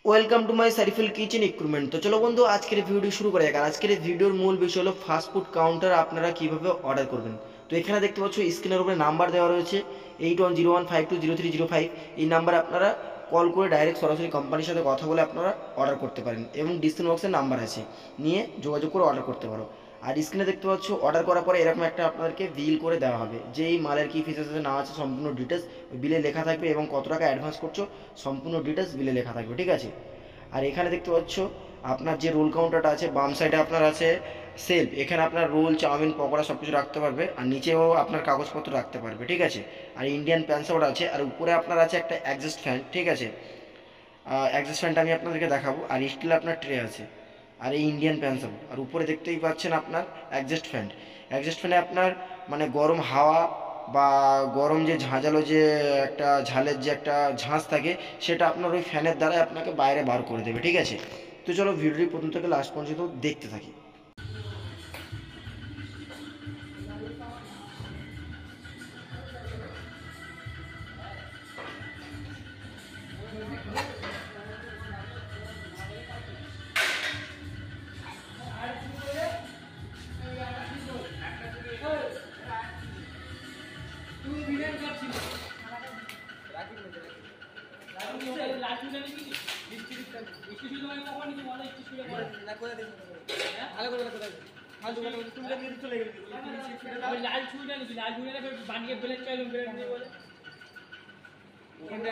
Welcome to my Shariful kitchen equipment. তো চলো বন্ধু, আজকের ভিডিও শুরু করা যাক। আর আজকের ভিডিওর মূল বিষয় হলো ফাস্টফুড কাউন্টার আপনারা কীভাবে অর্ডার করবেন। তো এখানে দেখতে পাচ্ছ স্ক্রিনের উপরে নাম্বার দেওয়া রয়েছে 8101520305। এই নাম্বারে আপনারা কল করে ডাইরেক্ট সরাসরি কোম্পানির সাথে কথা বলে আপনারা অর্ডার করতে পারেন, এবং ডিসক্রিপশন বক্সের নাম্বার আছে, নিয়ে যোগাযোগ করে অর্ডার করতে পারো। আর স্ক্রিনে দেখতে পাচ্ছ অর্ডার করার পরে এরকম একটা আপনাদেরকে বিল করে দেওয়া হবে, যে এই মালের কী ফিচার্স আছে না আছে সম্পূর্ণ ডিটেলস বিলে লেখা থাকবে, এবং কত টাকা অ্যাডভান্স করছো সম্পূর্ণ ডিটেলস বিলে লেখা থাকবে, ঠিক আছে। আর এখানে দেখতে পাচ্ছ আপনার যে রোল কাউন্টারটা আছে, বাম সাইডে আপনার আছে সেলফ, এখানে আপনার রোল, চাউমিন, পকোড়া সব কিছু রাখতে পারবে, আর নিচেও আপনার কাগজপত্র রাখতে পারবে, ঠিক আছে। আর ইন্ডিয়ান প্যান্সাউট আছে, আর উপরে আপনার আছে একটা অ্যাডজাস্ট ফ্যান, ঠিক আছে। অ্যাডজাস্ট ফ্যানটা আমি আপনাদেরকে দেখাবো। আর স্টিল আপনার ট্রে আছে, আর এই ইন্ডিয়ান প্যান্সাউট, আর উপরে দেখতেই পাচ্ছেন আপনার অ্যাডজাস্ট ফ্যান। অ্যাডজাস্ট ফ্যানে আপনার মানে গরম হাওয়া বা গরম যে ঝাঁঝালো যে একটা ঝালের যে একটা ঝাঁজ থাকে, সেটা আপনার ওই ফ্যানের দ্বারাই আপনাকে বাইরে বার করে দেবে, ঠিক আছে। তো চলো ভিডিওটি প্রথম থেকে লাস্ট পর্যন্ত দেখতে থাকি। লাল ছুঁড়ে নিবি, লাল ছুঁড়ে বানিয়ে বেলেন চাইলাম বেলেন দিয়ে বলে ওখানে